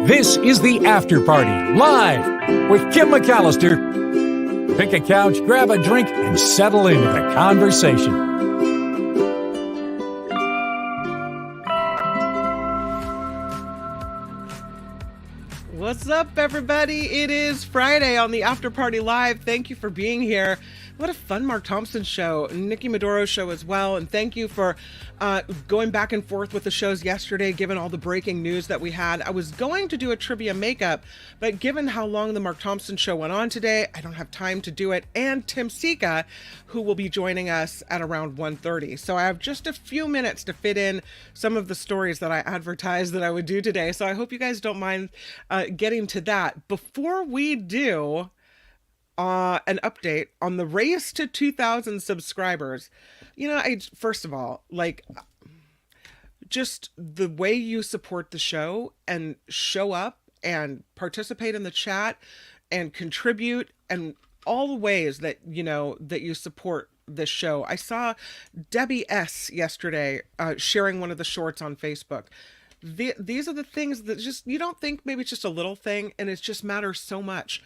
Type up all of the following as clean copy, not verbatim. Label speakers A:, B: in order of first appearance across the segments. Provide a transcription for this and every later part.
A: This is the After Party, live with Kim McAllister. Pick a couch, grab a drink, and settle into the conversation.
B: What's up, everybody? It is Friday on the After Party Live. Thank you for being here. What a fun Mark Thompson show, Nikki Maduro's show as well. And thank you for going back and forth with the shows yesterday, given all the breaking news that we had. I was going to do a trivia makeup, but given how long the Mark Thompson show went on today, I don't have time to do it. And Tim Seea, who will be joining us at around 1:30. So I have just a few minutes to fit in some of the stories that I advertised that I would do today. So I hope you guys don't mind getting to that. Before we do an update on the race to 2,000 subscribers. You know, first of all, just the way you support the show and show up and participate in the chat and contribute and all the ways that, that you support this show. I saw Debbie S. yesterday sharing one of the shorts on Facebook. These are the things that just, you don't think maybe it's just a little thing, and it just matters so much.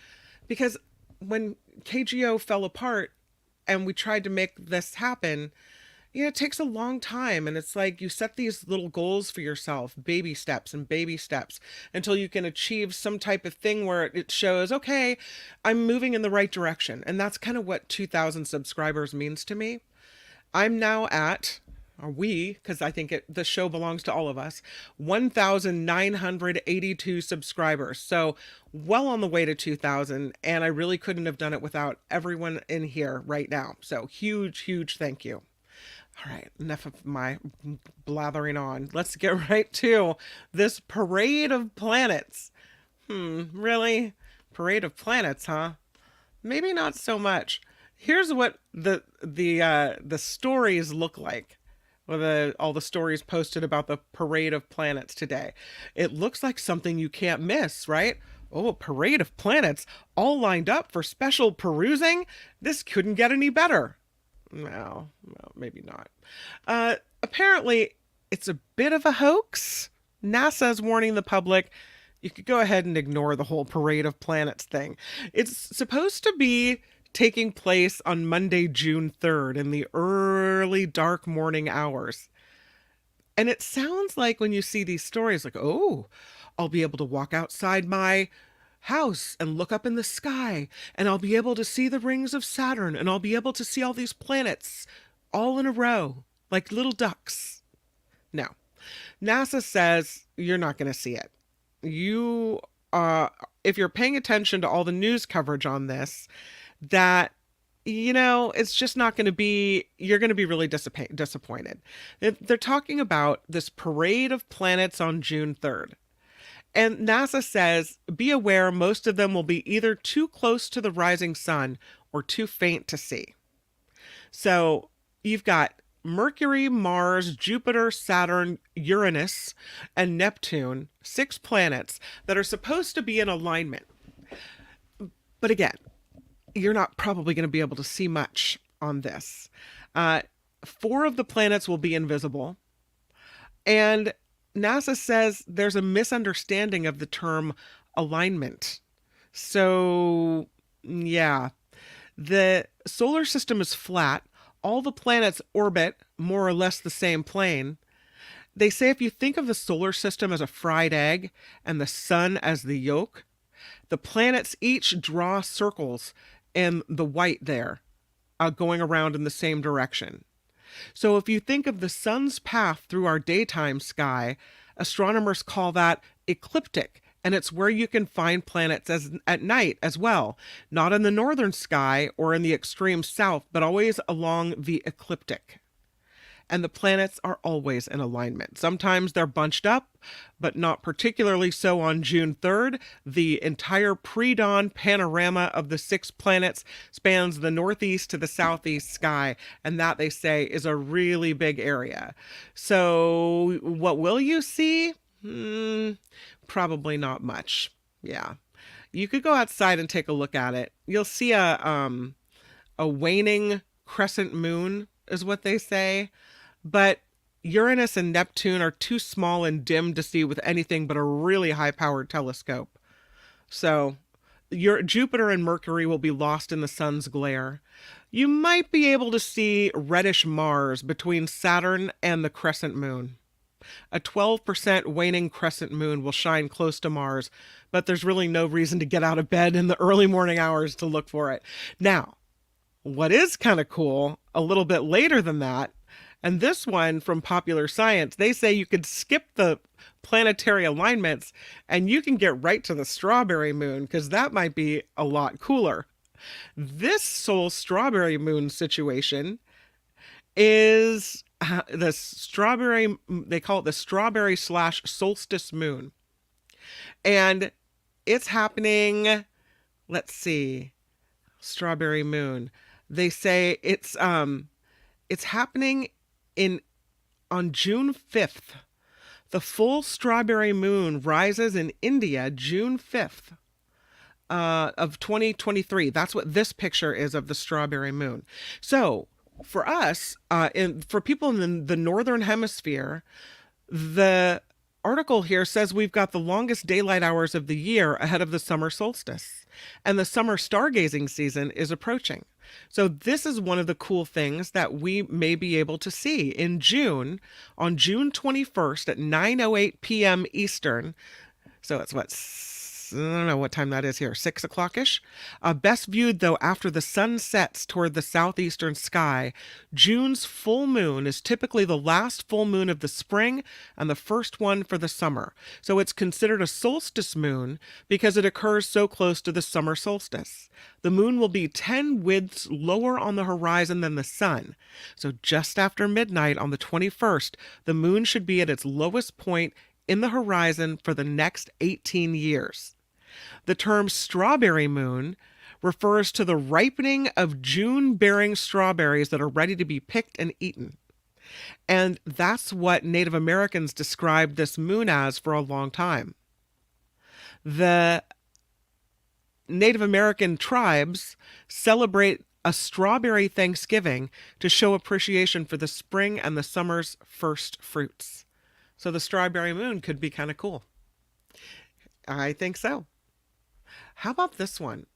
B: Because when KGO fell apart and we tried to make this happen, it takes a long time. And it's like you set these little goals for yourself, baby steps until you can achieve some type of thing where it shows, okay, I'm moving in the right direction. And that's kind of what 2,000 subscribers means to me. I'm now at, or we, because I think the show belongs to all of us, 1,982 subscribers. So well on the way to 2,000. And I really couldn't have done it without everyone in here right now. So huge thank you. All right, enough of my blathering on. Let's get right to this parade of planets. Really? Parade of planets, huh? Maybe not so much. Here's what the stories look like. All the stories posted about the parade of planets today. It looks like something you can't miss, right? Oh, a parade of planets all lined up for special perusing? This couldn't get any better. No, maybe not. Apparently, it's a bit of a hoax. NASA's warning the public. You could go ahead and ignore the whole parade of planets thing. It's supposed to be taking place on Monday, June 3rd in the early dark morning hours. And it sounds like when you see these stories, like, oh, I'll be able to walk outside my house and look up in the sky, and I'll be able to see the rings of Saturn, and I'll be able to see all these planets all in a row, like little ducks. No, NASA says you're not going to see it. If you're paying attention to all the news coverage on this, that, it's just not going to be, you're going to be really disappointed. They're talking about this parade of planets on June 3rd. And NASA says, be aware most of them will be either too close to the rising sun or too faint to see. So you've got Mercury, Mars, Jupiter, Saturn, Uranus, and Neptune, 6 planets that are supposed to be in alignment. But again, you're not probably going to be able to see much on this. 4 of the planets will be invisible. And NASA says there's a misunderstanding of the term alignment. So, yeah, the solar system is flat. All the planets orbit more or less the same plane. They say if you think of the solar system as a fried egg and the sun as the yolk, the planets each draw circles in the white there, going around in the same direction. So if you think of the sun's path through our daytime sky, astronomers call that ecliptic, and it's where you can find planets at night as well, not in the northern sky or in the extreme south, but always along the ecliptic. And the planets are always in alignment. Sometimes they're bunched up, but not particularly so on June 3rd. The entire pre-dawn panorama of the 6 planets spans the northeast to the southeast sky, and that, they say, is a really big area. So what will you see? Probably not much. Yeah. You could go outside and take a look at it. You'll see a waning crescent moon is what they say. But Uranus and Neptune are too small and dim to see with anything but a really high-powered telescope. So your Jupiter and Mercury will be lost in the sun's glare. You might be able to see reddish Mars between Saturn and the crescent moon. A 12% waning crescent moon will shine close to Mars, but there's really no reason to get out of bed in the early morning hours to look for it. Now, what is kind of cool, a little bit later than that, and this one from Popular Science, they say you could skip the planetary alignments and you can get right to the strawberry moon, because that might be a lot cooler. This soul strawberry moon situation is the strawberry, they call it the strawberry / solstice moon. And it's happening, let's see, strawberry moon. They say it's happening on June 5th. The full strawberry moon rises in India June 5th of 2023. That's what this picture is of the strawberry moon. So for us, for people in the northern hemisphere, the article here says we've got the longest daylight hours of the year ahead of the summer solstice, and the summer stargazing season is approaching. So this is one of the cool things that we may be able to see in June, on June 21st at 9:08 p.m. Eastern. So it's I don't know what time that is here, 6 o'clock-ish. Best viewed, though, after the sun sets toward the southeastern sky. June's full moon is typically the last full moon of the spring and the first one for the summer. So it's considered a solstice moon because it occurs so close to the summer solstice. The moon will be 10 widths lower on the horizon than the sun. So just after midnight on the 21st, the moon should be at its lowest point in the horizon for the next 18 years. The term strawberry moon refers to the ripening of June-bearing strawberries that are ready to be picked and eaten. And that's what Native Americans described this moon as for a long time. The Native American tribes celebrate a strawberry Thanksgiving to show appreciation for the spring and the summer's first fruits. So the strawberry moon could be kind of cool. I think so. How about this one?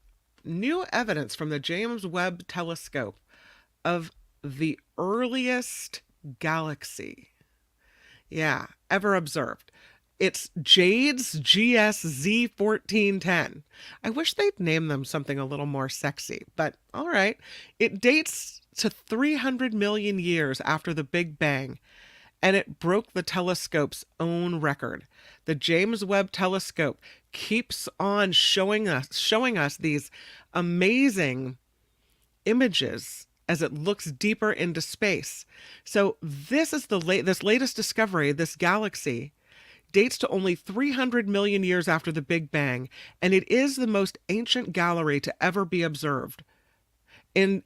B: New evidence from the James Webb Telescope of the earliest galaxy. Yeah, ever observed. It's Jade's GS Z1410. I wish they'd name them something a little more sexy, but all right. It dates to 300 million years after the Big Bang, and it broke the telescope's own record. The James Webb Telescope keeps on showing us these amazing images as it looks deeper into space. So this is this latest discovery. This galaxy dates to only 300 million years after the Big Bang, and it is the most ancient gallery to ever be observed. In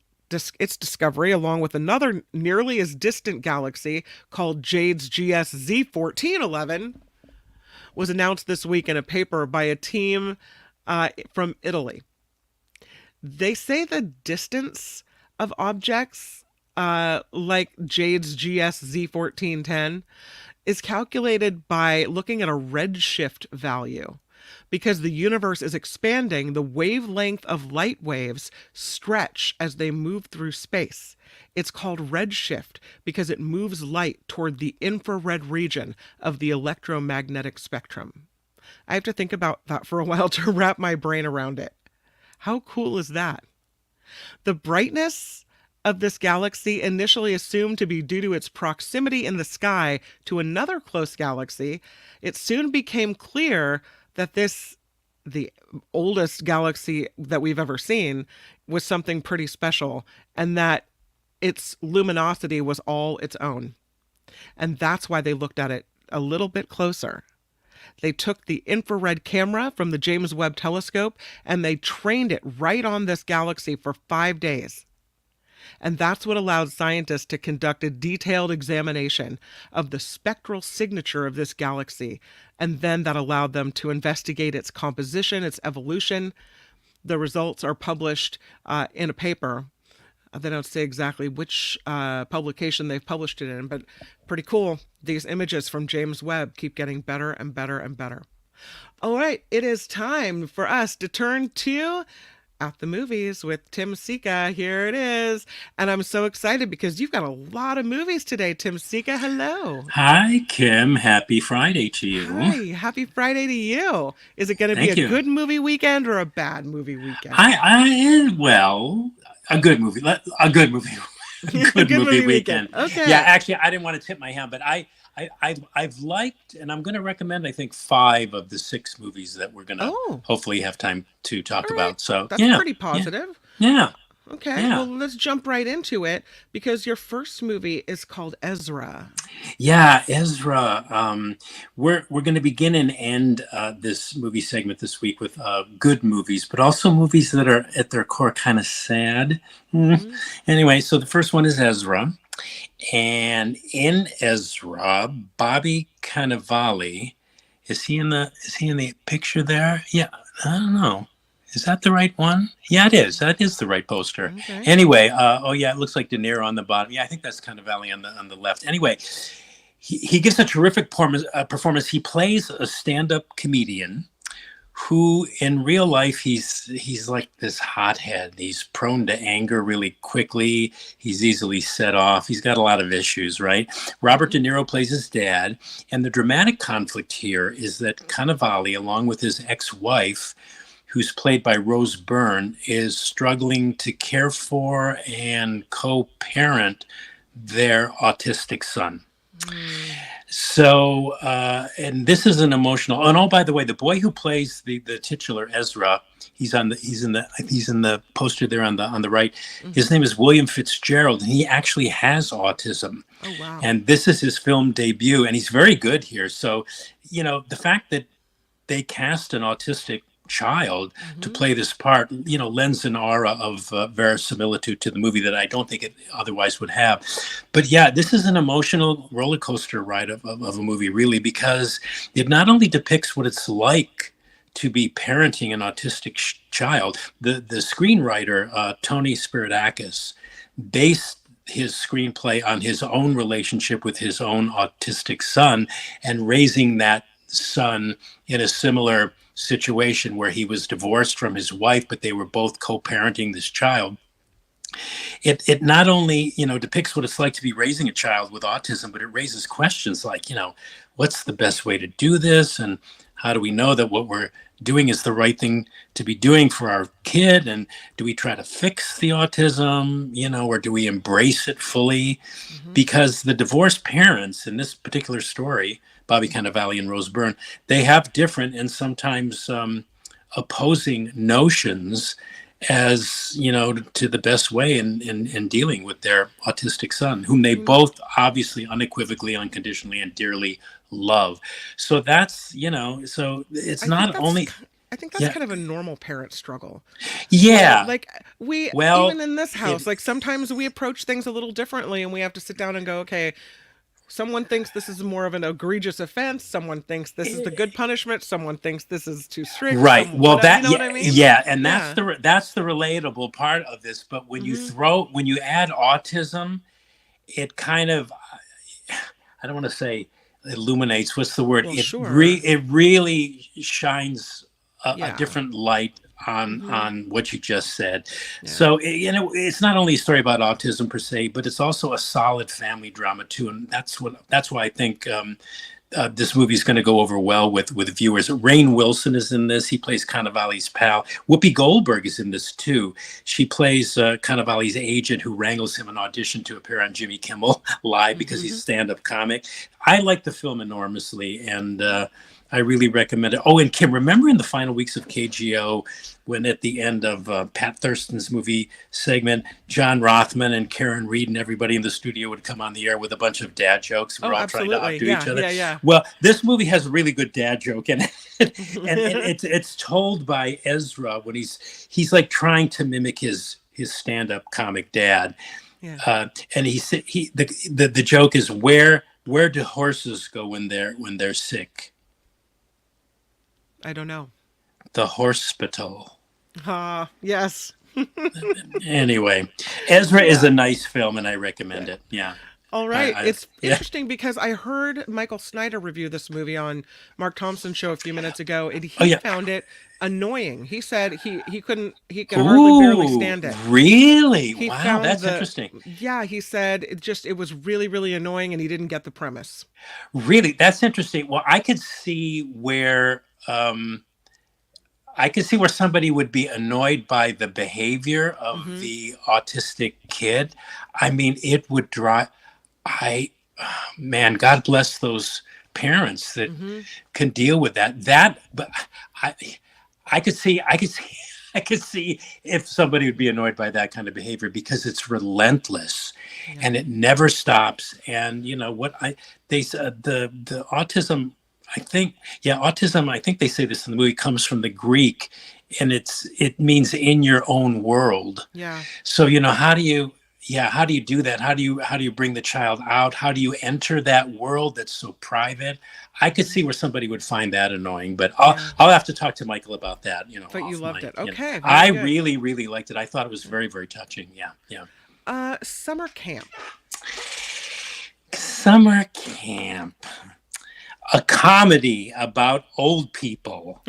B: its discovery, along with another nearly as distant galaxy called Jade's GS Z1411, was announced this week in a paper by a team from Italy. They say the distance of objects like Jade's GS Z1410 is calculated by looking at a redshift value. Because the universe is expanding, the wavelength of light waves stretch as they move through space. It's called redshift because it moves light toward the infrared region of the electromagnetic spectrum. I have to think about that for a while to wrap my brain around it. How cool is that? The brightness of this galaxy, initially assumed to be due to its proximity in the sky to another close galaxy, it soon became clear that the oldest galaxy that we've ever seen, was something pretty special, and that its luminosity was all its own. And that's why they looked at it a little bit closer. They took the infrared camera from the James Webb Telescope and they trained it right on this galaxy for 5 days. And that's what allowed scientists to conduct a detailed examination of the spectral signature of this galaxy. And then that allowed them to investigate its composition, its evolution. The results are published in a paper They don't say exactly which publication they've published it in, but pretty cool. These images from James Webb keep getting better and better and better. All right, it is time for us to turn to At the Movies with Tim Seea. Here it is. And I'm so excited because you've got a lot of movies today, Tim Seea. Hello.
C: Hi, Kim. Happy Friday to you.
B: Hi, happy Friday to you. Is it going to be
C: Thank
B: a
C: you.
B: good movie weekend or a bad movie weekend?
C: Well, a good movie. A good movie. Good movie weekend.
B: Okay.
C: Yeah, actually, I didn't want to tip my hand, but I've liked, and I'm going to recommend, I think, 5 of the 6 movies that we're going to hopefully have time to talk about. So
B: that's pretty positive.
C: Yeah.
B: Okay, well, let's jump right into it because your first movie is called Ezra.
C: Yeah, Ezra. We're going to begin and end this movie segment this week with good movies, but also movies that are at their core kind of sad. Mm-hmm. Anyway, so the first one is Ezra. And in Ezra, Bobby Cannavale, is he in the picture there? Yeah, I don't know. Is that the right one? Yeah, it is. That is the right poster. Okay. Anyway, it looks like De Niro on the bottom. Yeah, I think that's Cannavale on the left. Anyway, he gives a terrific performance. He plays a stand-up comedian who in real life he's like this hothead. He's prone to anger really quickly. He's easily set off. He's got a lot of issues, right? Robert De Niro plays his dad, and the dramatic conflict here is that Cannavale, along with his ex-wife, who's played by Rose Byrne, is struggling to care for and co-parent their autistic son. So, and this is an emotional. And by the way, the boy who plays the titular Ezra, he's in the poster there on the right. Mm-hmm. His name is William Fitzgerald, and he actually has autism. Oh wow! And this is his film debut, and he's very good here. So, the fact that they cast an autistic child to play this part, lends an aura of verisimilitude to the movie that I don't think it otherwise would have. But yeah, this is an emotional roller coaster ride of a movie, really, because it not only depicts what it's like to be parenting an autistic child. The screenwriter, Tony Spiridakis, based his screenplay on his own relationship with his own autistic son and raising that son in a similar situation where he was divorced from his wife, but they were both co-parenting this child. It not only, depicts what it's like to be raising a child with autism, but it raises questions like, what's the best way to do this? And how do we know that what we're doing is the right thing to be doing for our kid? And do we try to fix the autism, or do we embrace it fully? Mm-hmm. Because the divorced parents in this particular story, Bobby Cannavale and Rose Byrne, they have different and sometimes opposing notions as, to the best way in dealing with their autistic son, whom they both obviously unequivocally, unconditionally, and dearly love. So that's, so it's not only...
B: I think that's kind of a normal parent struggle.
C: Yeah.
B: Even in this house, sometimes we approach things a little differently and we have to sit down and go, okay, someone thinks this is more of an egregious offense. Someone thinks this is the good punishment. Someone thinks this is too strict.
C: Right. Well, what I mean? Yeah, and that's the relatable part of this. But when you add autism, it kind of, I don't want to say illuminates. What's the word?
B: Well,
C: it really shines a different light on what you just said. Yeah. So, it's not only a story about autism per se, but it's also a solid family drama too. And that's why I think this movie is going to go over well with viewers. Rainn Wilson is in this. He plays Cannavale's pal. Whoopi Goldberg is in this too. She plays Cannavale's agent who wrangles him an audition to appear on Jimmy Kimmel Live because he's a stand-up comic. I like the film enormously, and I really recommend it. Oh, and Kim, remember in the final weeks of KGO, when at the end of Pat Thurston's movie segment, John Rothman and Karen Reed and everybody in the studio would come on the air with a bunch of dad jokes. We're all trying to outdo each other.
B: Yeah.
C: Well, this movie has a really good dad joke, and it's told by Ezra when he's like trying to mimic his stand-up comic dad. Yeah. And the joke is, where do horses go when they're sick?
B: I don't know.
C: The horsepital.
B: Yes.
C: Anyway, Ezra is
B: Yeah.
C: a nice film, and I recommend it. Yeah.
B: All right. It's
C: Yeah.
B: interesting because I heard Michael Snyder review this movie on Mark Thompson's show a few minutes ago, and
C: Oh,
B: he
C: yeah.
B: found it annoying. He said he could hardly barely
C: Ooh,
B: stand it.
C: really?
B: He
C: Wow,
B: found
C: that's
B: the
C: interesting.
B: Yeah, he said it was really really annoying, and he didn't get the premise.
C: Really, that's interesting. Well, I could see where somebody would be annoyed by the behavior of
B: Hmm.
C: the autistic kid. I mean, it would drive. I, man, God bless those parents that
B: Hmm.
C: can deal with that. But I, I could see, I could see if somebody would be annoyed by that kind of behavior because it's relentless,
B: Yeah.
C: and it never stops. And you know what they said the autism. I think, yeah, autism. I think they say this in the movie comes from the Greek, and it means in your own world.
B: Yeah.
C: So you know, how do you do that? How do you bring the child out? How do you enter that world that's so private? I could see where somebody would find that annoying, but
B: Yeah.
C: I'll have to talk to Michael about that. You know,
B: But you
C: off
B: loved
C: mic.
B: it. Okay, very
C: I
B: good.
C: really really liked it. I thought it was very very touching. Yeah, yeah.
B: Summer camp.
C: Summer camp, a comedy about old people.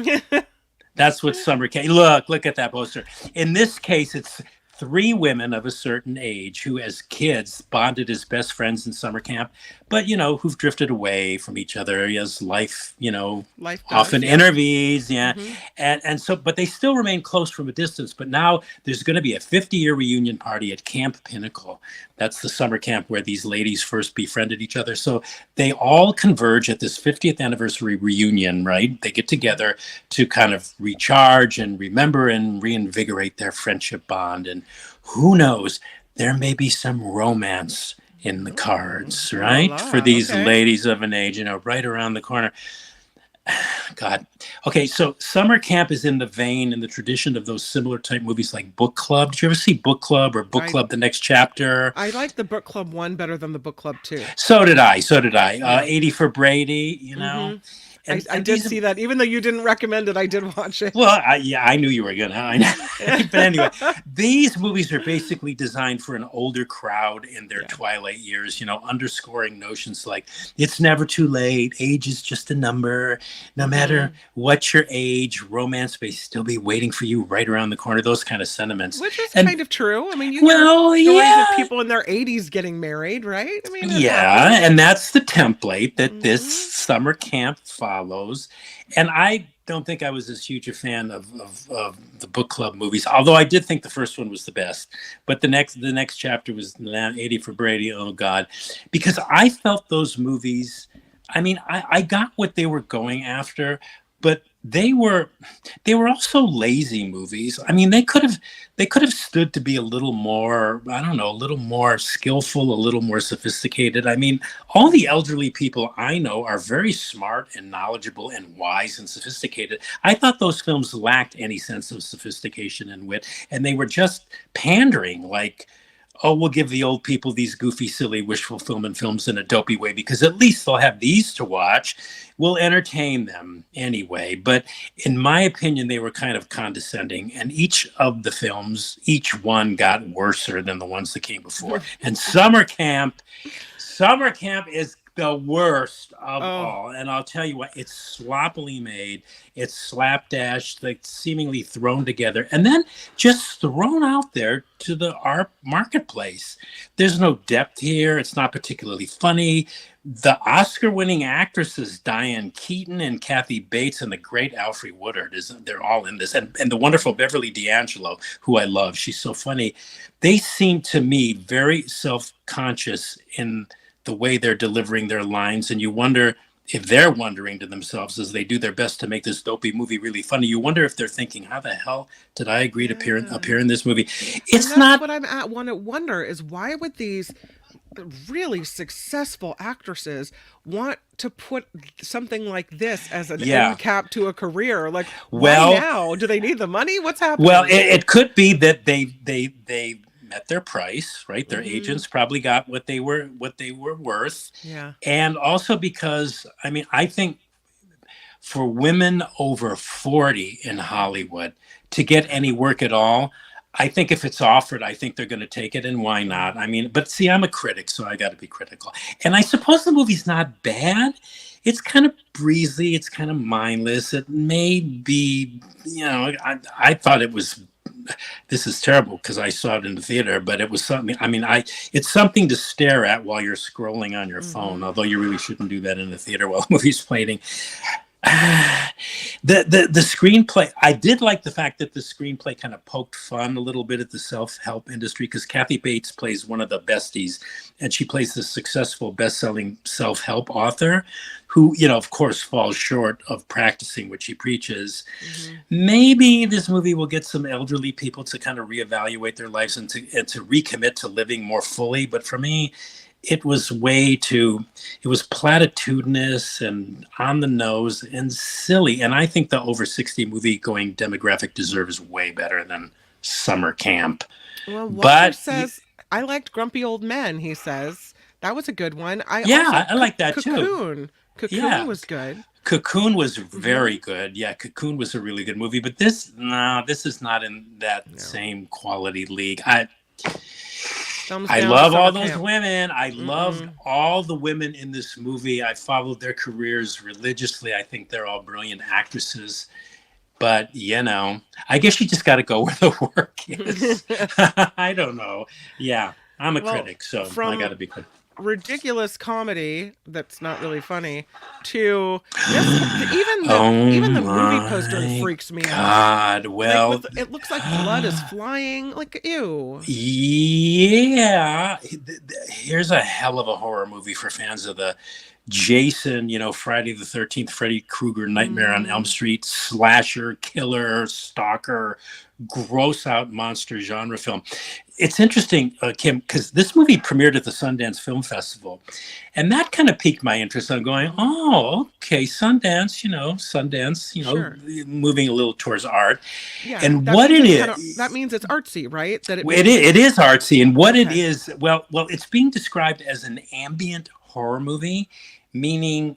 C: That's what summer camp. Look at that poster. In this case, it's three women of a certain age who, as kids, bonded as best friends in summer camp, but you know, who've drifted away from each other as life, you know,
B: Life does.
C: often
B: Yeah.
C: intervenes. Yeah,
B: Hmm.
C: and so, but they still remain close from a distance. But now there's going to be a 50-year reunion party at Camp Pinnacle. That's the summer camp where these ladies first befriended each other. So they all converge at this 50th anniversary reunion, right? They get together to kind of recharge and remember and reinvigorate their friendship bond. And who knows, there may be some romance in the cards,
B: La
C: right? For
B: la.
C: these
B: Okay.
C: ladies of an age, you know, right around the corner. God. Okay, so summer camp is in the vein, in the tradition of those similar type movies like Book Club. Did you ever see Book Club or Book
B: I
C: Club The Next Chapter?
B: I like the book club one better than the book club two.
C: So did I. So did I.
B: Yeah.
C: 80 for Brady, you know.
B: Hmm. I
C: And
B: did
C: these,
B: see that, even though you didn't recommend it. I did watch it.
C: well, yeah, I knew you were gonna. I know. But anyway, these movies are basically designed for an older crowd in their
B: Yeah.
C: twilight years. You know, underscoring notions like it's never too late. Age is just a number. No matter what your age, romance may still be waiting for you right around the corner. Those kind of sentiments.
B: Which is
C: And
B: kind of true. I mean, you hear
C: well,
B: stories
C: yeah.
B: of people in their 80s getting married, right? I mean, it
C: Yeah,
B: happens.
C: and that's the template that this
B: Hmm.
C: summer camp follows. And I don't think I was as huge a fan of the book club movies, although I did think the first one was the best. But the next chapter was 80 for Brady. Oh God, because I felt those movies. I mean, I got what they were going after, but they were also lazy movies. I mean, they could have stood to be a little more, I don't know, a little more skillful, a little more sophisticated. I mean, all the elderly people I know are very smart and knowledgeable and wise and sophisticated. I thought those films lacked any sense of sophistication and wit, and they were just pandering, like, oh, we'll give the old people these goofy, silly, wish fulfillment films in a dopey way because at least they'll have these to watch. We'll entertain them anyway. But in my opinion, they were kind of condescending. And each of the films, each one got worser than the ones that came before. And Summer Camp is the worst of all. And I'll tell you what, it's sloppily made. It's slapdash, like seemingly thrown together, and then just thrown out there to the art marketplace. There's no depth here. It's not particularly funny. The Oscar-winning actresses Diane Keaton and Kathy Bates and the great Alfre Woodard, they're all in this, and the wonderful Beverly D'Angelo, who I love. She's so funny. They seem to me very self-conscious in the way they're delivering their lines, and you wonder if they're wondering to themselves as they do their best to make this dopey movie really funny. You wonder if they're thinking, how the hell did I agree to appear in this movie?
B: And
C: It's
B: that's
C: not.
B: what I'm at. Want to wonder is why would these really successful actresses want to put something like this as an end cap to a career? Like, why now? Do they need the money? What's happening?
C: Well, it could be that they met their price, right? Their agents probably got what they were worth.
B: Yeah.
C: And also because, I mean, I think for women over 40 in Hollywood to get any work at all, I think if it's offered, I think they're going to take it, and why not? I mean, but see, I'm a critic, so I got to be critical. And I suppose the movie's not bad. It's kind of breezy. It's kind of mindless. It may be, I thought it was. This is terrible because I saw it in the theater, but it was something. I mean, it's something to stare at while you're scrolling on your phone. Although you really shouldn't do that in the theater while the movie's playing. The screenplay, I did like the fact that the screenplay kind of poked fun a little bit at the self-help industry, because Kathy Bates plays one of the besties, and she plays the successful best-selling self-help author who, of course, falls short of practicing what she preaches. Maybe this movie will get some elderly people to kind of reevaluate their lives and to recommit to living more fully. But for me, it was platitudinous and on the nose and silly. And I think the over 60 movie going demographic deserves way better than summer camp.
B: Well, Walter says, I liked Grumpy Old Men, he says. That was a good one.
C: I like that
B: too. Cocoon was good.
C: Cocoon was very good. Yeah, Cocoon was a really good movie. But this is not in that same quality league. I love all those women. I loved all the women in this movie. I followed their careers religiously. I think they're all brilliant actresses. But, I guess you just got to go where the work is. I don't know. Yeah, I'm a critic, so I got to be critical.
B: Ridiculous comedy that's not really funny to even the movie poster freaks me out.
C: Well,
B: it looks like blood is flying, like, ew.
C: Yeah, here's a hell of a horror movie for fans of the Jason, Friday the 13th, Freddy Krueger, Nightmare on Elm Street, slasher, killer, stalker, gross out monster genre film. It's interesting, Kim, because this movie premiered at the Sundance Film Festival, and that kind of piqued my interest. I'm going, oh, okay, Sundance,
B: Sure.
C: Moving a little towards art.
B: Yeah,
C: and what it is,
B: that means it's artsy, right?
C: It is artsy, and what it is, well, it's being described as an ambient horror movie, meaning,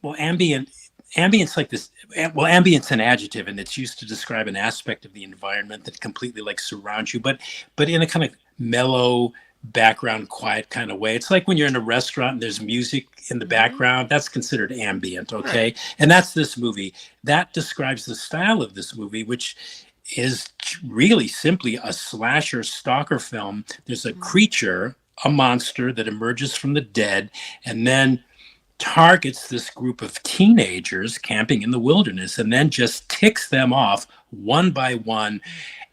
C: ambience like this. Well, ambience an adjective, and it's used to describe an aspect of the environment that completely surrounds you, but in a kind of mellow background, quiet kind of way. It's like when you're in a restaurant and there's music in the background, that's considered ambient. Okay. Right. And that's this movie that describes the style of this movie, which is really simply a slasher stalker film. There's a creature, a monster that emerges from the dead, and then targets this group of teenagers camping in the wilderness, and then just ticks them off one by one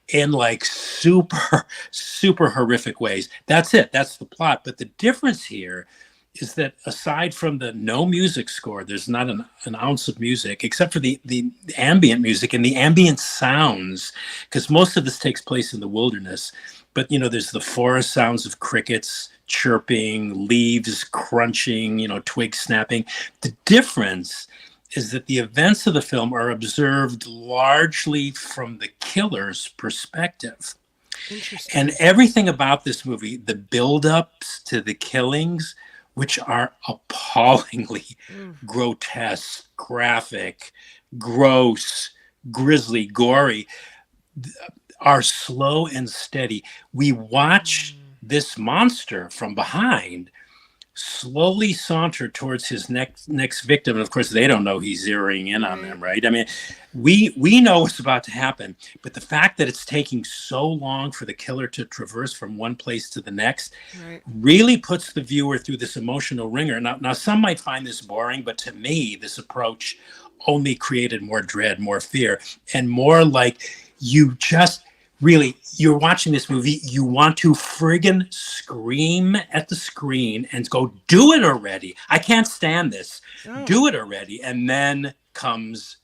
C: in super, super horrific ways. That's it. That's the plot. But the difference here is that aside from the no music score, there's not an ounce of music except for the ambient music and the ambient sounds, because most of this takes place in the wilderness. But, there's the forest sounds of crickets chirping, leaves crunching, twigs snapping. The difference is that the events of the film are observed largely from the killer's perspective. Interesting. And everything about this movie, the build-ups to the killings, which are appallingly grotesque, graphic, gross, grisly, gory, are slow and steady. We watch this monster from behind slowly saunter towards his next victim. And of course, they don't know he's zeroing in on them, right? I mean, we know what's about to happen, but the fact that it's taking so long for the killer to traverse from one place to the next really puts the viewer through this emotional ringer. Now, some might find this boring, but to me, this approach only created more dread, more fear, and more you're watching this movie, you want to friggin' scream at the screen and go, do it already. I can't stand this. Do it already. And then comes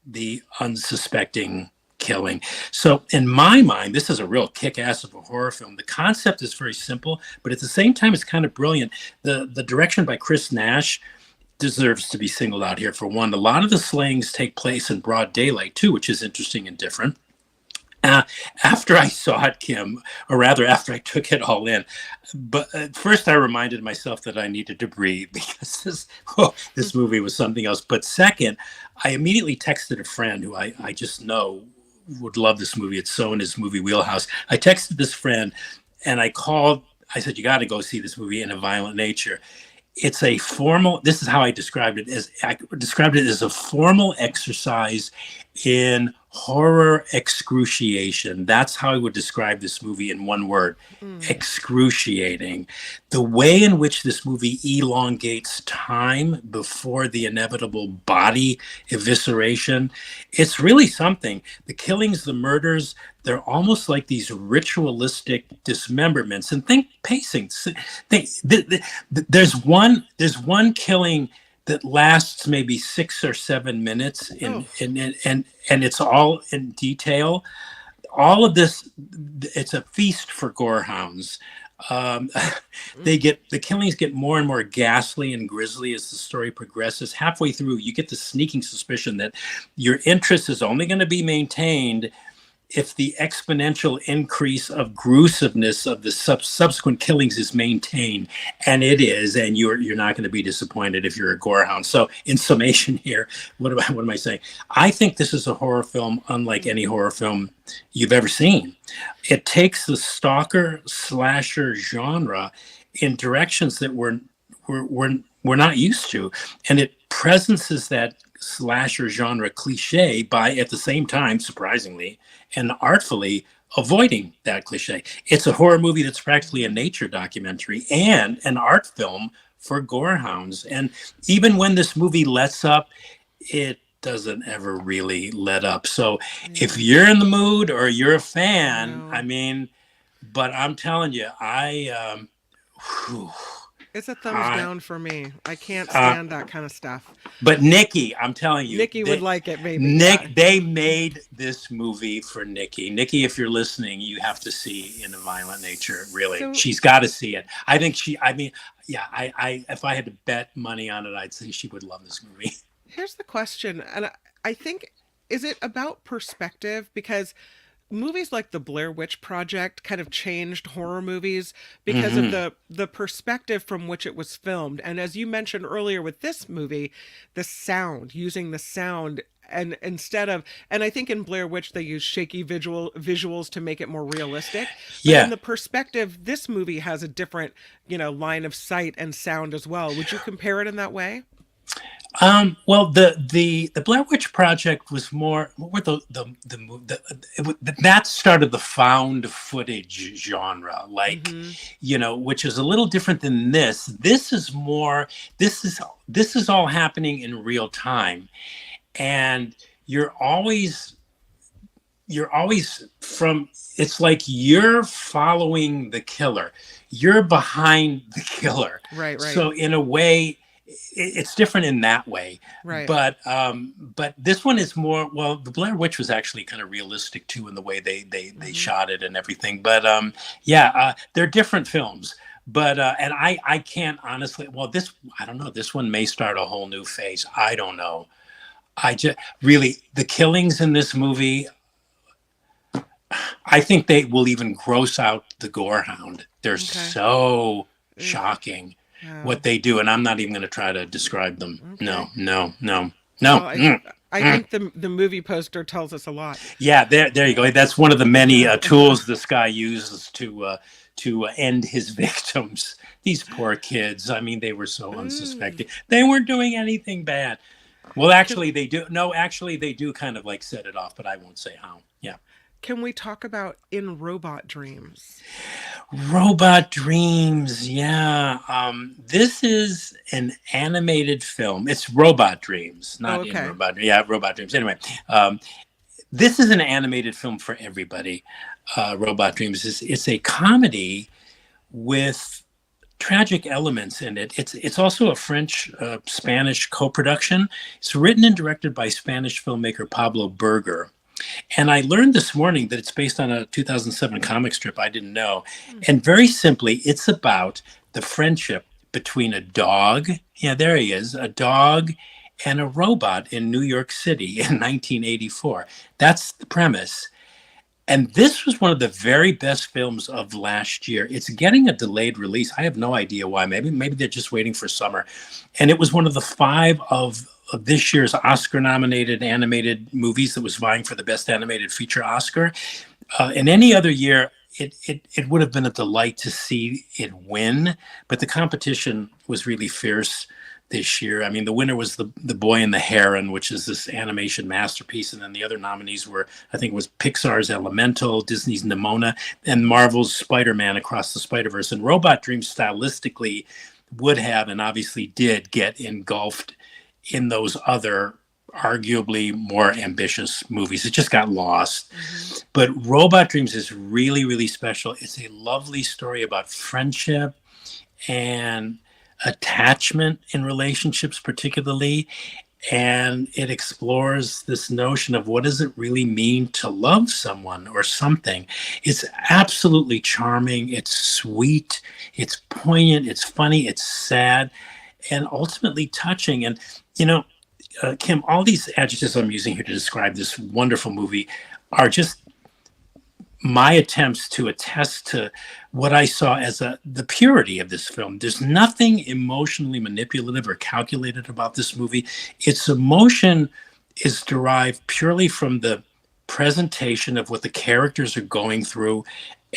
C: the unsuspecting killing. So in my mind, this is a real kick-ass of a horror film. The concept is very simple, but at the same time, it's kind of brilliant. The direction by Chris Nash deserves to be singled out here. For one, a lot of the slayings take place in broad daylight too, which is interesting and different. After I saw it, Kim, or rather after I took it all in, but first I reminded myself that I needed to breathe because this movie was something else. But second, I immediately texted a friend who I just know would love this movie. It's so in his movie wheelhouse. I texted this friend and I said, you got to go see this movie, In a Violent Nature. It's a formal, this is how I described it, as a formal exercise in horror excruciation. That's how I would describe this movie in one word: excruciating. The way in which this movie elongates time before the inevitable body evisceration, it's really something. The killings, the murders, they're almost like these ritualistic dismemberments. And think pacing. There's one killing that lasts maybe 6 or 7 minutes, and it's all in detail. All of this, it's a feast for gorehounds. The killings get more and more ghastly and grisly as the story progresses. Halfway through, you get the sneaking suspicion that your interest is only going to be maintained if the exponential increase of gruesomeness of the subsequent killings is maintained, and it is, and you're not going to be disappointed if you're a gorehound. So, in summation here, what am I saying? I think this is a horror film unlike any horror film you've ever seen. It takes the stalker slasher genre in directions that we're not used to, and it presences that slasher genre cliche by, at the same time, surprisingly and artfully, avoiding that cliche. It's a horror movie that's practically a nature documentary and an art film for gorehounds. And even when this movie lets up, it doesn't ever really let up. So if you're in the mood or you're a fan, I mean, but I'm telling you,
B: it's a thumbs down for me. I can't stand that kind of stuff.
C: But Nikki, I'm telling you,
B: Nikki would like it, maybe.
C: They made this movie for Nikki. Nikki, if you're listening, you have to see In a Violent Nature. Really, she's got to see it. I think if I had to bet money on it, I'd say she would love this movie.
B: Here's the question, and I think, is it about perspective? Because movies like the Blair Witch Project kind of changed horror movies because of the perspective from which it was filmed. And as you mentioned earlier with this movie, the sound, using the sound, and instead of, and I think in Blair Witch they use shaky visuals to make it more realistic. But in the perspective, this movie has a different, line of sight and sound as well. Would you compare it in that way?
C: Well, the Blair Witch Project was more that started the found footage genre, which is a little different than this. This is more. This is all happening in real time, and you're always from. It's like you're following the killer. You're behind the killer. Right. So in a way, it's different in that way, right? But this one is more. Well, the Blair Witch was actually kind of realistic too in the way they shot it and everything. But they're different films. But and I can't honestly. Well, I don't know. This one may start a whole new phase. I don't know. I just really, the killings in this movie, I think they will even gross out the gorehound. They're so shocking. What they do, and I'm not even going to try to describe them. Okay. No.
B: Well, I think the movie poster tells us a lot.
C: Yeah, there you go. That's one of the many tools this guy uses to end his victims. These poor kids. I mean, they were so unsuspecting. They weren't doing anything bad. Well, actually, they do. No, actually, they do kind of like set it off, but I won't say how. Yeah.
B: Can we talk about In Robot Dreams?
C: Robot Dreams, yeah. This is an animated film. It's Robot Dreams, not In Robot Dreams. Yeah, Robot Dreams. Anyway, this is an animated film for everybody. Robot Dreams it's a comedy with tragic elements in it. It's also a French-Spanish co-production. It's written and directed by Spanish filmmaker Pablo Berger. And I learned this morning that it's based on a 2007 comic strip I didn't know. And very simply, it's about the friendship between a dog, there he is, a dog and a robot in New York City in 1984. That's the premise. And this was one of the very best films of last year. It's getting a delayed release. I have no idea why. Maybe they're just waiting for summer. And it was one of the 5 of of this year's Oscar-nominated animated movies that was vying for the Best Animated Feature Oscar. In any other year, it would have been a delight to see it win, but the competition was really fierce this year. I mean, the winner was the Boy and the Heron, which is this animation masterpiece, and then the other nominees were, I think, it was Pixar's Elemental, Disney's Nimona, and Marvel's Spider-Man Across the Spider-Verse. And Robot Dreams stylistically would have, and obviously did, get engulfed in those other arguably more ambitious movies. It just got lost. But Robot Dreams is really, really special. It's a lovely story about friendship and attachment in relationships, particularly. And it explores this notion of what does it really mean to love someone or something. It's absolutely charming. It's sweet. It's poignant. It's funny. It's sad, and ultimately touching. And, you know, Kim, all these adjectives I'm using here to describe this wonderful movie are just my attempts to attest to what I saw as the purity of this film. There's nothing emotionally manipulative or calculated about this movie. Its emotion is derived purely from the presentation of what the characters are going through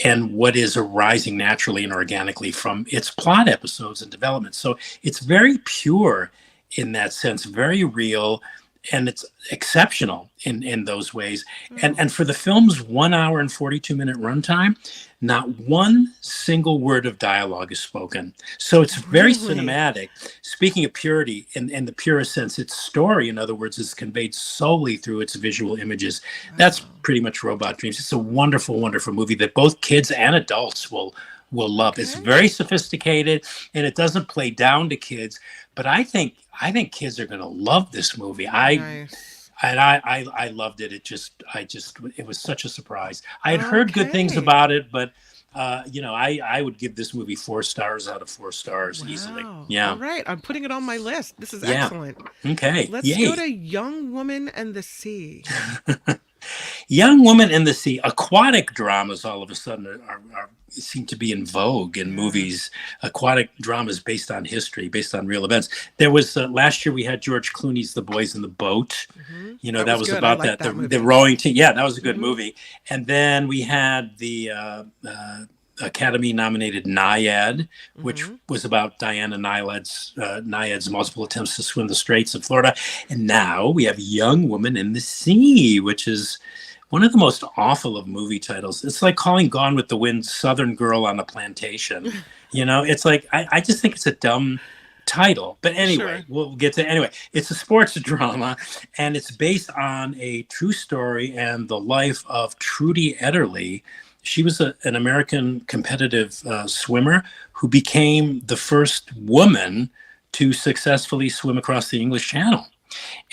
C: and what is arising naturally and organically from its plot episodes and development. So it's very pure in that sense, very real, and it's exceptional in those ways. And for the film's 1 hour and 42-minute runtime, not one single word of dialogue is spoken. So it's very cinematic. Speaking of purity, in the purest sense, its story, in other words, is conveyed solely through its visual images. That's pretty much Robot Dreams. It's a wonderful, wonderful movie that both kids and adults will love. It's very sophisticated, and it doesn't play down to kids. But I think kids are going to love this movie. I loved it. It was such a surprise. I had heard good things about it, but I would give this movie 4 stars out of 4 stars easily. Yeah.
B: All right. I'm putting it on my list. This is excellent.
C: Okay.
B: Let's go to Young Woman and the Sea.
C: Young Woman and the Sea. Aquatic dramas all of a sudden are seem to be in vogue in movies. Aquatic dramas based on history, based on real events. There was last year we had George Clooney's The Boys in the Boat. You know, that was about the rowing team. Yeah, that was a good movie. And then we had the Academy nominated Naiad, which was about Diana Naiad's multiple attempts to swim the Straits of Florida. And now we have Young Woman in the Sea, which is one of the most awful of movie titles. It's like calling Gone with the Wind Southern Girl on a Plantation. You know, it's like, I just think it's a dumb title. But anyway, we'll get to anyway. It's a sports drama, and it's based on a true story and the life of Trudy Ederle. She was an American competitive swimmer who became the first woman to successfully swim across the English Channel.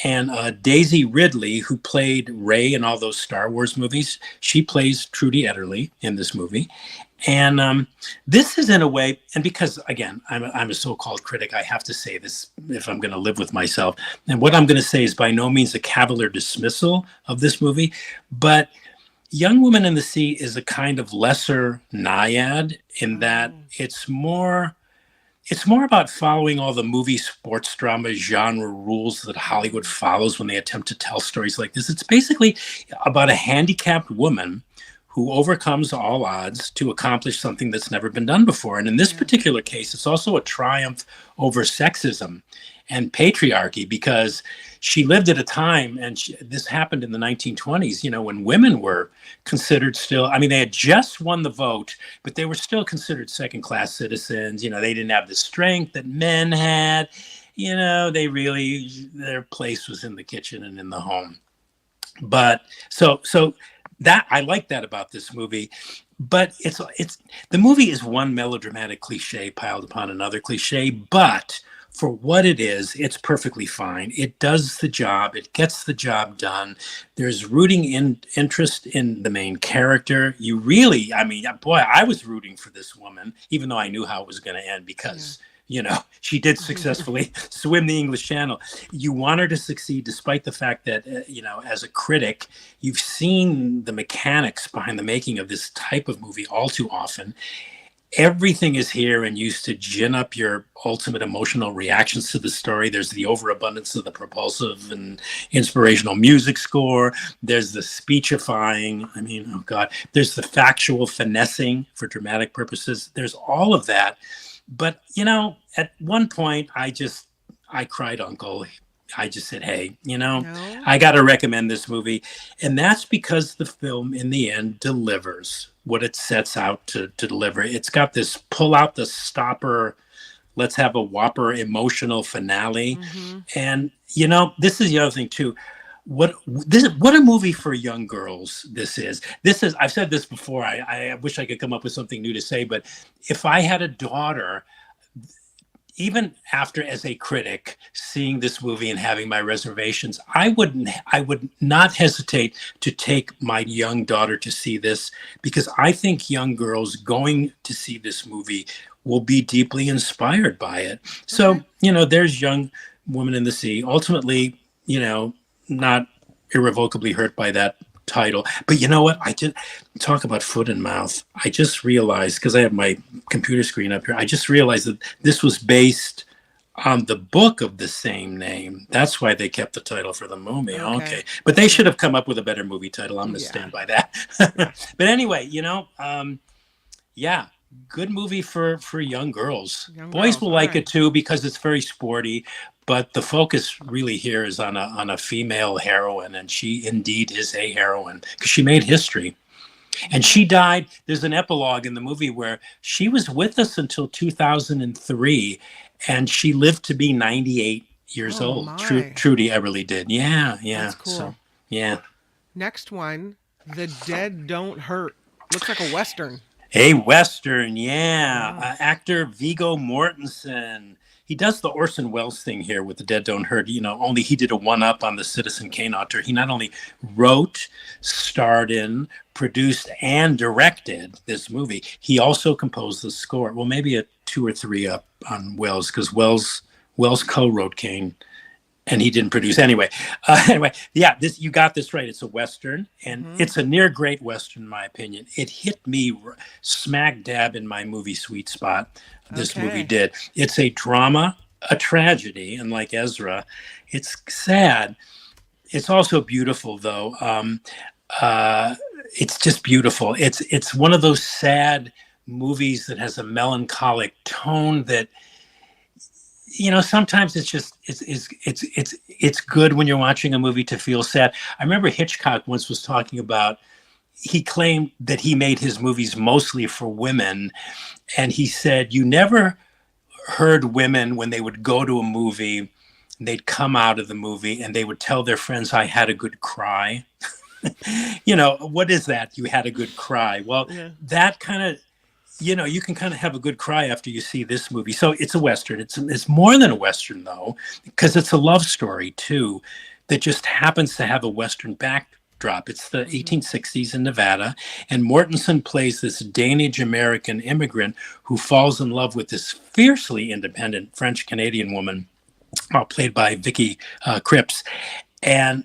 C: And Daisy Ridley, who played Rey in all those Star Wars movies, she plays Trudy Ederle in this movie. And this is in a way, and because, again, I'm a so-called critic, I have to say this if I'm going to live with myself. And what I'm going to say is by no means a cavalier dismissal of this movie, but Young Woman in the Sea is a kind of lesser Naiad in that it's more about following all the movie sports drama genre rules that Hollywood follows when they attempt to tell stories like this. It's basically about a handicapped woman who overcomes all odds to accomplish something that's never been done before. And in this particular case, it's also a triumph over sexism and patriarchy, because she lived at a time, and this happened in the 1920s, you know, when women were considered still, I mean, they had just won the vote, but they were still considered second-class citizens. You know, they didn't have the strength that men had. You know, their place was in the kitchen and in the home. But so that, I like that about this movie. But it's the movie is one melodramatic cliche piled upon another cliche, but for what it is, it's perfectly fine. It does the job. It gets the job done. There's rooting interest in the main character. You really, I mean, boy, I was rooting for this woman, even though I knew how it was going to end, because, you know, she did successfully swim the English Channel. You want her to succeed, despite the fact that, you know, as a critic, you've seen the mechanics behind the making of this type of movie all too often. everything is here and used to gin up your ultimate emotional reactions to the story. There's the overabundance of the propulsive and inspirational music score. There's the speechifying. I mean, oh God, there's the factual finessing for dramatic purposes. There's all of that. But, you know, at one point, I cried uncle. I just said, hey, you know,
B: No?
C: I got to recommend this movie. And that's because the film in the end delivers what it sets out to deliver. It's got this pull out the stopper, let's have a whopper emotional finale.
B: Mm-hmm.
C: And, you know, this is the other thing too. What a movie for young girls this is. I've said this before. I wish I could come up with something new to say, but if I had a daughter, even after, as a critic, seeing this movie and having my reservations, I would not hesitate to take my young daughter to see this, because I think young girls going to see this movie will be deeply inspired by it. So,
B: Okay.
C: you know, there's Young Woman in the Sea. Ultimately, you know, not irrevocably hurt by that title. But you know what? I did talk about foot and mouth. I just realized, because I have my computer screen up here, I just realized that this was based on the book of the same name. That's why they kept the title for the movie. Okay. But they should have come up with a better movie title. I'm going to stand by that. But anyway, you know, yeah, good movie for young girls. Boys will like it too, because it's very sporty. But the focus really here is on a female heroine, and she indeed is a heroine, because she made history. And she died. There's an epilogue in the movie where she was with us until 2003, and she lived to be 98 years old. Trudy Everly did. Yeah.
B: That's cool.
C: So, yeah.
B: Next one, The Dead Don't Hurt. Looks like a Western.
C: A Western, yeah. Actor Viggo Mortensen. He does the Orson Welles thing here with The Dead Don't Hurt, you know, only he did a one-up on the Citizen Kane author. He not only wrote, starred in, produced, and directed this movie, he also composed the score. Well, maybe a 2 or 3 up on Welles, because Welles co-wrote Kane, and he didn't produce. Anyway, yeah, you got this right. It's a Western, and it's a near great Western, in my opinion. It hit me smack dab in my movie sweet spot. This movie did. It's a drama, a tragedy, and like Ezra, it's sad. It's also beautiful, though. It's just beautiful. It's one of those sad movies that has a melancholic tone that, you know, sometimes it's good when you're watching a movie to feel sad. I remember Hitchcock once was talking about, he claimed that he made his movies mostly for women. And he said, you never heard women, when they would go to a movie, they'd come out of the movie and they would tell their friends, I had a good cry. You know, what is that? You had a good cry. Well, that kind of, you know, you can kind of have a good cry after you see this movie. So it's a Western. It's more than a Western, though, because it's a love story, too, that just happens to have a Western backdrop. It's the 1860s in Nevada, and Mortensen plays this Danish-American immigrant who falls in love with this fiercely independent French-Canadian woman, played by Vicky Krieps. And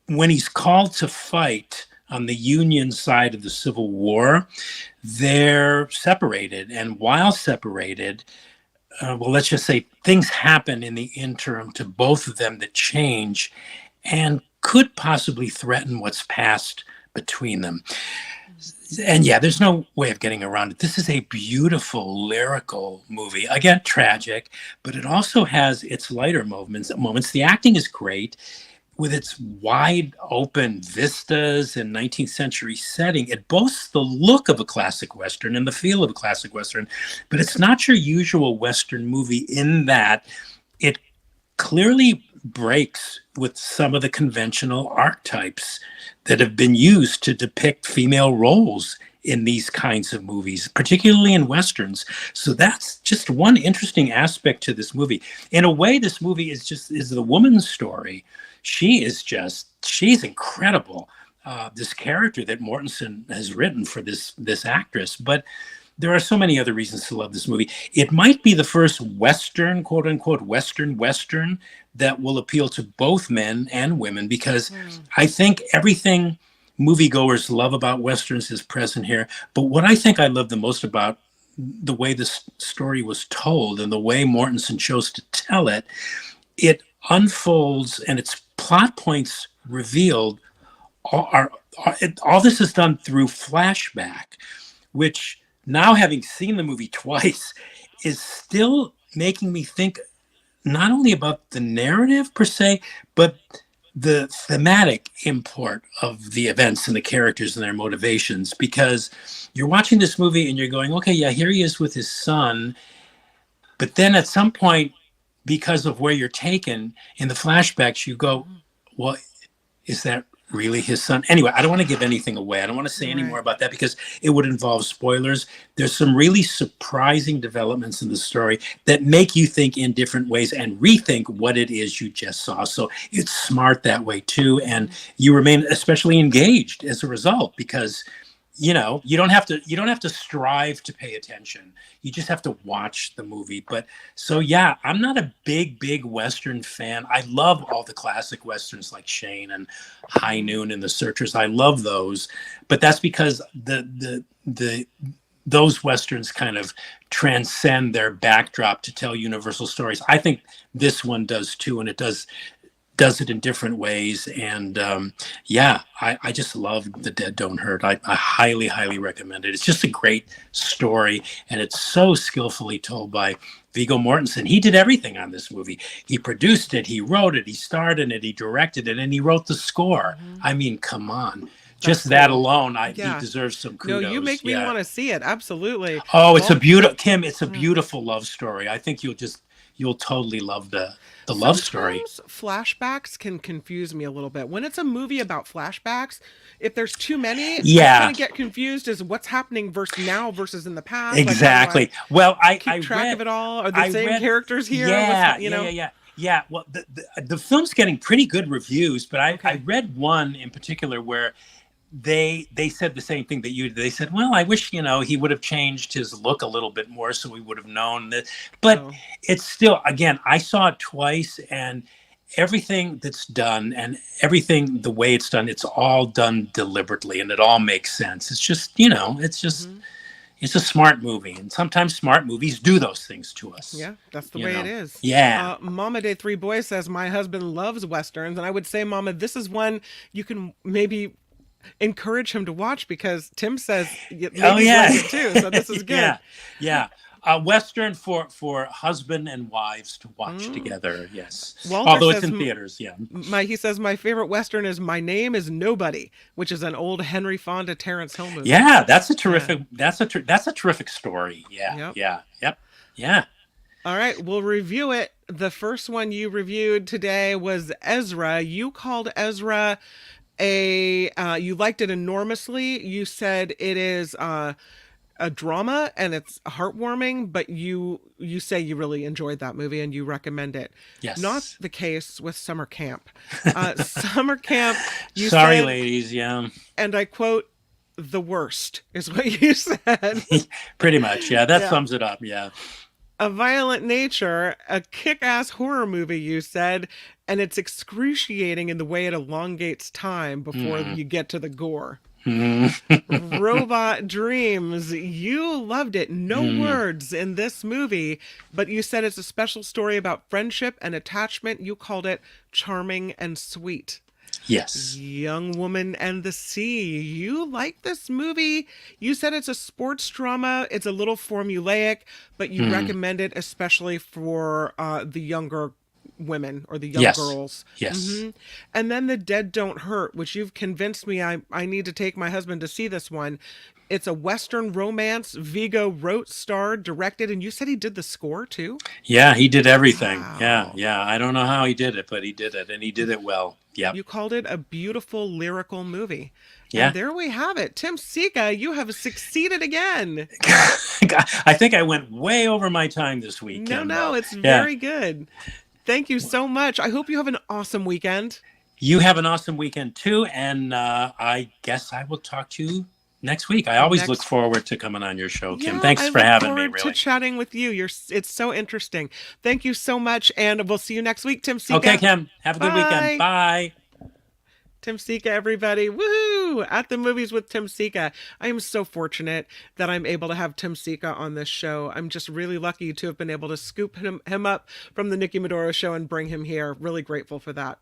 C: when he's called to fight on the Union side of the Civil War, they're separated. And while separated, well, let's just say things happen in the interim to both of them that change and could possibly threaten what's passed between them. And yeah, there's no way of getting around it. This is a beautiful lyrical movie. Again, tragic, but it also has its lighter moments. The acting is great. With its wide open vistas and 19th century setting, it boasts the look of a classic Western and the feel of a classic Western, but it's not your usual Western movie in that it clearly breaks with some of the conventional archetypes that have been used to depict female roles in these kinds of movies, particularly in Westerns. So that's just one interesting aspect to this movie. In a way, this movie is the woman's story. She's incredible. This character that Mortensen has written for this actress, but there are so many other reasons to love this movie. It might be the first Western, quote unquote, Western that will appeal to both men and women, because I think everything moviegoers love about Westerns is present here. But what I think I love the most about the way this story was told and the way Mortensen chose to tell it, it unfolds and its plot points revealed all this is done through flashback, which now having seen the movie twice is still making me think not only about the narrative per se, but the thematic import of the events and the characters and their motivations, because you're watching this movie and you're going, okay, yeah, here he is with his son. But then at some point, because of where you're taken in the flashbacks, you go, well, is that really his son? Anyway, I don't want to give anything away. I don't want to say any more about that because it would involve spoilers. There's some really surprising developments in the story that make you think in different ways and rethink what it is you just saw. So it's smart that way too. And you remain especially engaged as a result because you don't have to strive to pay attention. You just have to watch the movie. But so yeah, I'm not a big Western fan. I love all the classic Westerns like Shane and High Noon and The Searchers. I love those, but that's because those Westerns kind of transcend their backdrop to tell universal stories. I think this one does too, and it does it in different ways. And I just love The Dead Don't Hurt. I highly recommend it. It's just a great story, and it's so skillfully told by Viggo Mortensen. He did everything on this movie. He produced it, he wrote it, he starred in it, he directed it, and he wrote the score. I mean, come on. Just that alone, he deserves some kudos.
B: No, you make me want to see it. Absolutely.
C: Oh, it's a beautiful, Kim, it's a beautiful love story. I think you'll totally love the love story.
B: Flashbacks can confuse me a little bit. When it's a movie about flashbacks, if there's too many, I'm going to get confused as what's happening now versus in the past.
C: Exactly.
B: Well, I keep track of it all. Are the same characters here?
C: Yeah. Well, the film's getting pretty good reviews, but I read one in particular where they said the same thing that you did. They said, well, I wish, he would have changed his look a little bit more so we would have known that. But it's still, again, I saw it twice, and everything that's done and everything, the way it's done, it's all done deliberately and it all makes sense. It's just, it's a smart movie. And sometimes smart movies do those things to us.
B: Yeah, that's the way it is.
C: Yeah.
B: Mama Day 3 Boys says, my husband loves Westerns. And I would say, Mama, this is one you can maybe encourage him to watch because Tim says it too, so this is good.
C: Western for husband and wives to watch together. Yes,
B: Walter
C: although it's in theaters.
B: He says my favorite Western is My Name Is Nobody, which is an old Henry Fonda, Terrence Hill movie.
C: Yeah, that's a terrific. That's a terrific story. Yep.
B: All right, we'll review it. The first one you reviewed today was Ezra. You called Ezra you liked it enormously. You said it is a drama and it's heartwarming, but you say you really enjoyed that movie and you recommend it.
C: Yes.
B: Not the case with Summer Camp. Summer Camp, you
C: Sorry,
B: said,
C: ladies, yeah.
B: And I quote, the worst is what you said.
C: Pretty much, yeah. That sums it up, yeah.
B: A Violent Nature, a kick-ass horror movie, you said, and it's excruciating in the way it elongates time before you get to the gore. Robot Dreams, you loved it. No words in this movie, but you said it's a special story about friendship and attachment. You called it charming and sweet.
C: Yes.
B: Young Woman and the Sea. You like this movie. You said it's a sports drama. It's a little formulaic, but you recommend it especially for the younger women or the young girls.
C: Yes.
B: And then The Dead Don't Hurt, which you've convinced me I need to take my husband to see this one. It's a Western romance. Viggo wrote, starred, directed, and you said he did the score too?
C: Yeah, he did everything.
B: Wow.
C: Yeah. I don't know how he did it, but he did it, and he did it well. Yeah.
B: You called it a beautiful lyrical movie.
C: Yeah.
B: And there we have it. Tim Seea, you have succeeded again.
C: I think I went way over my time this week.
B: No, it's very good. Thank you so much. I hope you have an awesome weekend.
C: You have an awesome weekend too, and I guess I will talk to you next week. I always look forward to coming on your show, Kim. Thanks for having me.
B: I look forward to chatting with you. It's so interesting. Thank you so much, and we'll see you next week, Tim Seea.
C: Okay, Kim. Have a good weekend. Bye.
B: Tim Seeka, everybody. Woohoo! At the movies with Tim Seeka. I am so fortunate that I'm able to have Tim Seeka on this show. I'm just really lucky to have been able to scoop him up from the Nikki Maduro show and bring him here. Really grateful for that.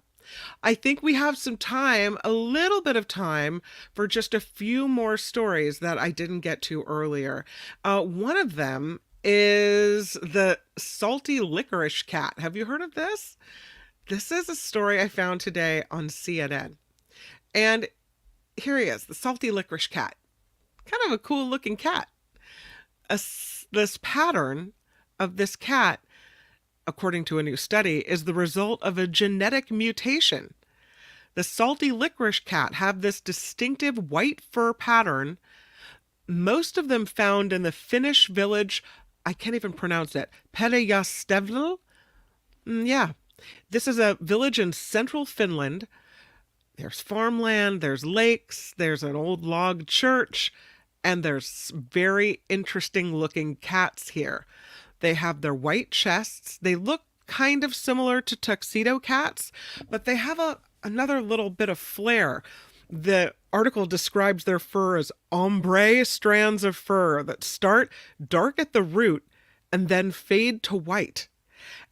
B: I think we have some time, a little bit of time, for just a few more stories that I didn't get to earlier. One of them is the salty licorice cat. Have you heard of this? This is a story I found today on CNN. And here he is, the salty licorice cat. Kind of a cool looking cat. This pattern of this cat, according to a new study, is the result of a genetic mutation. The salty licorice cat have this distinctive white fur pattern, most of them found in the Finnish village, I can't even pronounce it, Peräjärvi. Yeah, this is a village in central Finland. There's farmland, there's lakes, there's an old log church, and there's very interesting looking cats here. They have their white chests. They look kind of similar to tuxedo cats, but they have another little bit of flair. The article describes their fur as ombre strands of fur that start dark at the root and then fade to white.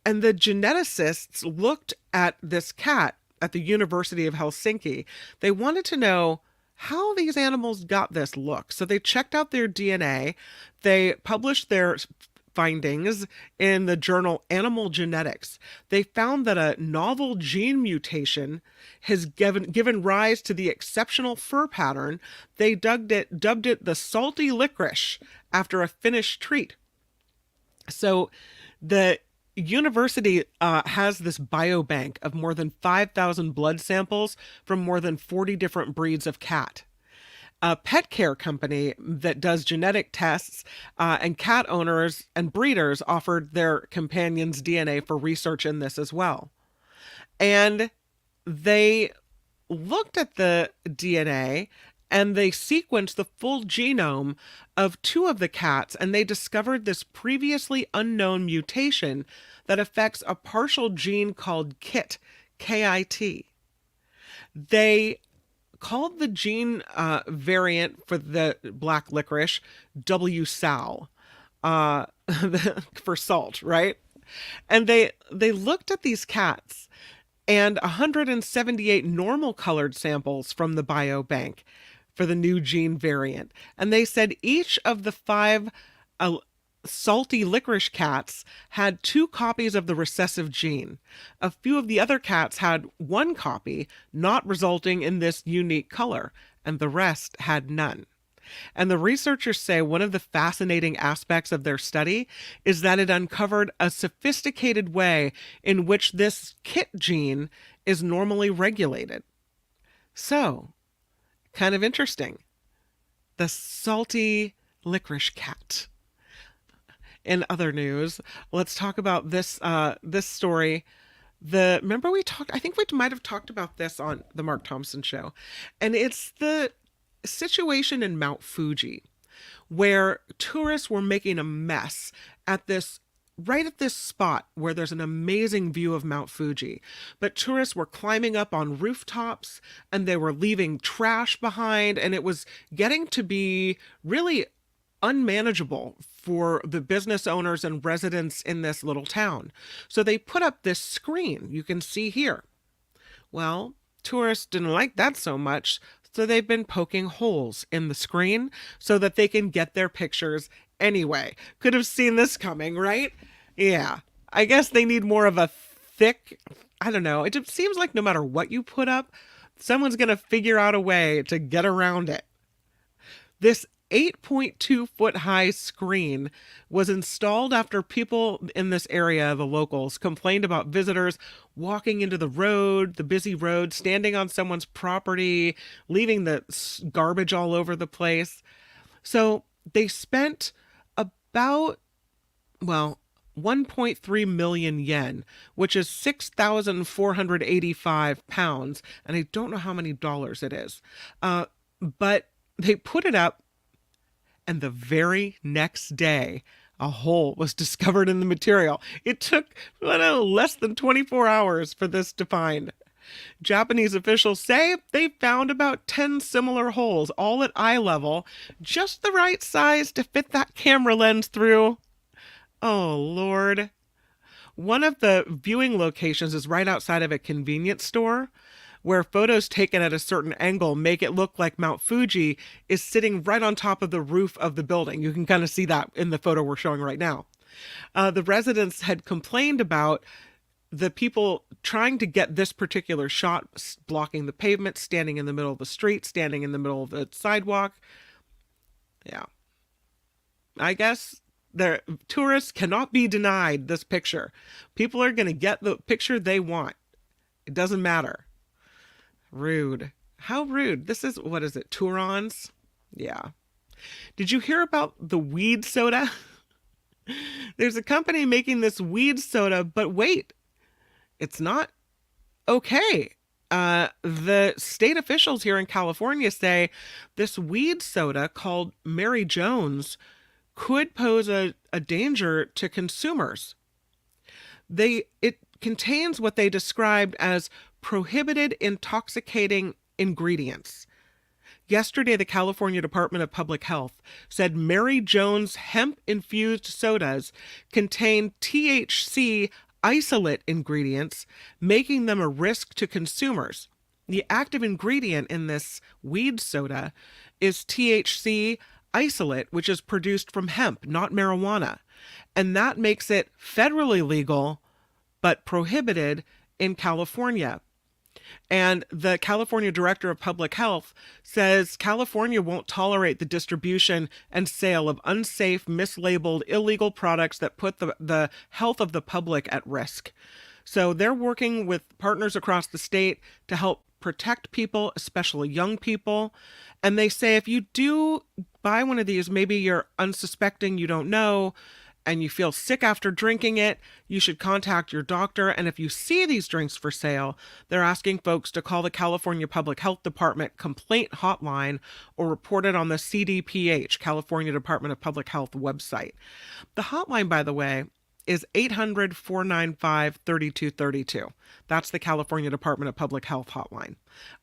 B: And the geneticists looked at this cat at the University of Helsinki. They wanted to know how these animals got this look. So they checked out their DNA. They published their findings in the journal Animal Genetics. They found that a novel gene mutation has given rise to the exceptional fur pattern. They dubbed it the salty licorice after a Finnish treat. So the university has this biobank of more than 5,000 blood samples from more than 40 different breeds of cat. A pet care company that does genetic tests and cat owners and breeders offered their companions' DNA for research in this as well. And they looked at the DNA and they sequenced the full genome of 2 of the cats, and they discovered this previously unknown mutation that affects a partial gene called KIT, K-I-T. They called the gene variant for the black licorice W-Sal, for salt, right? And they looked at these cats and 178 normal colored samples from the biobank for the new gene variant. And they said each of the 5 salty licorice cats had 2 copies of the recessive gene. A few of the other cats had 1 copy, not resulting in this unique color, and the rest had none. And the researchers say one of the fascinating aspects of their study is that it uncovered a sophisticated way in which this KIT gene is normally regulated. So, kind of interesting. The salty licorice cat. In other news, let's talk about this story. Remember I think we might have talked about this on the Mark Thompson show. And it's the situation in Mount Fuji, where tourists were making a mess right at this spot where there's an amazing view of Mount Fuji. But tourists were climbing up on rooftops and they were leaving trash behind, and it was getting to be really unmanageable for the business owners and residents in this little town. So they put up this screen you can see here. Well, tourists didn't like that so much, so they've been poking holes in the screen so that they can get their pictures anyway. Could have seen this coming, right? Yeah. I guess they need more of a thick, I don't know. It just seems like no matter what you put up, someone's going to figure out a way to get around it. This 8.2 foot high screen was installed after people in this area, the locals, complained about visitors walking into the busy road, standing on someone's property, leaving the garbage all over the place. So they spent about, 1.3 million yen, which is 6,485 pounds. And I don't know how many dollars it is. But they put it up, and the very next day, a hole was discovered in the material. It took, less than 24 hours for this to find. Japanese officials say they found about 10 similar holes, all at eye level, just the right size to fit that camera lens through. Oh, Lord. One of the viewing locations is right outside of a convenience store, where photos taken at a certain angle make it look like Mount Fuji is sitting right on top of the roof of the building. You can kind of see that in the photo we're showing right now. The residents had complained about the people trying to get this particular shot, blocking the pavement, standing in the middle of the street, standing in the middle of the sidewalk. Yeah. I guess the tourists cannot be denied this picture. People are going to get the picture they want. It doesn't matter. Rude. How rude. This is, what is it, Turons? Yeah. Did you hear about the weed soda? There's a company making this weed soda, but wait, it's not okay. The state officials here in California say this weed soda called Mary Jones could pose a danger to consumers. It contains what they described as prohibited intoxicating ingredients. Yesterday, the California Department of Public Health said Mary Jones hemp-infused sodas contain THC isolate ingredients, making them a risk to consumers. The active ingredient in this weed soda is THC isolate, which is produced from hemp, not marijuana. And that makes it federally legal, but prohibited in California. And the California Director of Public Health says California won't tolerate the distribution and sale of unsafe, mislabeled, illegal products that put the health of the public at risk. So they're working with partners across the state to help protect people, especially young people. And they say if you do buy one of these, maybe you're unsuspecting, you don't know, and you feel sick after drinking it, you should contact your doctor. And if you see these drinks for sale, they're asking folks to call the California Public Health Department complaint hotline or report it on the CDPH, California Department of Public Health website. The hotline, by the way, is 800-495-3232. That's the California Department of Public Health hotline.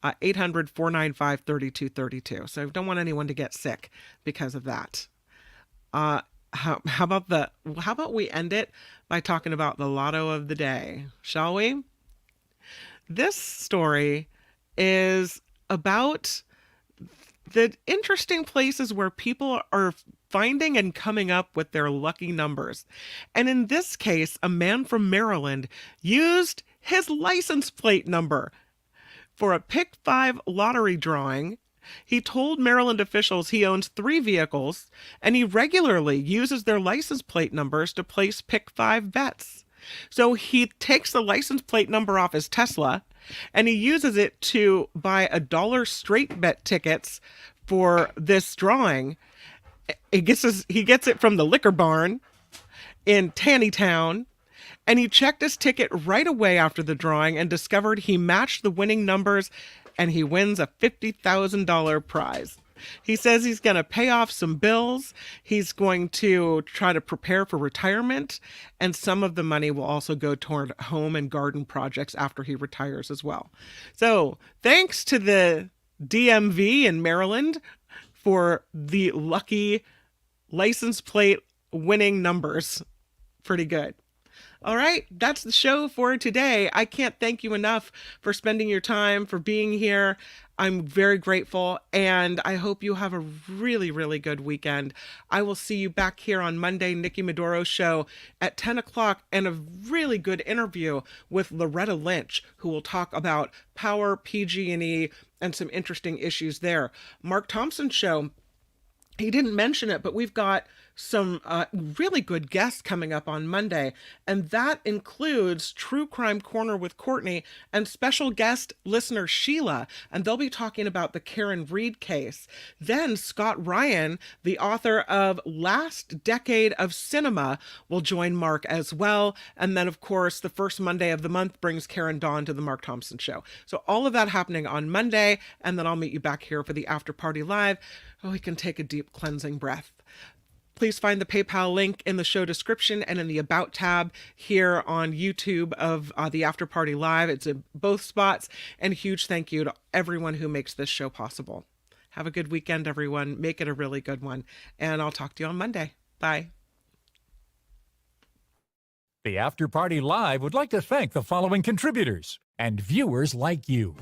B: 800-495-3232. So I don't want anyone to get sick because of that. How about we end it by talking about the Lotto of the day, shall we? This story is about the interesting places where people are finding and coming up with their lucky numbers. And in this case, a man from Maryland used his license plate number for a Pick 5 lottery drawing. He told Maryland officials he owns 3 vehicles, and he regularly uses their license plate numbers to place Pick 5 bets. So he takes the license plate number off his Tesla, and he uses it to buy $1 straight bet tickets for this drawing. He gets it from the liquor barn in Tannytown, and he checked his ticket right away after the drawing and discovered he matched the winning numbers, and he wins a $50,000 prize. He says he's going to pay off some bills. He's going to try to prepare for retirement, and some of the money will also go toward home and garden projects after he retires as well. So thanks to the DMV in Maryland for the lucky license plate winning numbers. Pretty good. All right, that's the show for today. I can't thank you enough for spending your time, for being here. I'm very grateful, and I hope you have a really, really good weekend. I will see you back here on Monday, Nikki Maduro's show at 10 o'clock, and a really good interview with Loretta Lynch, who will talk about power, PG&E, and some interesting issues there. Mark Thompson's show, he didn't mention it, but we've got some really good guests coming up on Monday, and that includes True Crime Corner with Courtney and special guest listener Sheila, and they'll be talking about the Karen Reed case. Then Scott Ryan, the author of Last Decade of Cinema, will join Mark as well, and then of course the first Monday of the month brings Karen Dawn to the Mark Thompson Show. So all of that happening on Monday, and then I'll meet you back here for the After Party Live. Oh, we can take a deep cleansing breath. Please find the PayPal link in the show description and in the About tab here on YouTube of the After Party Live. It's in both spots. And a huge thank you to everyone who makes this show possible. Have a good weekend, everyone. Make it a really good one. And I'll talk to you on Monday. Bye.
A: The After Party Live would like to thank the following contributors and viewers like you.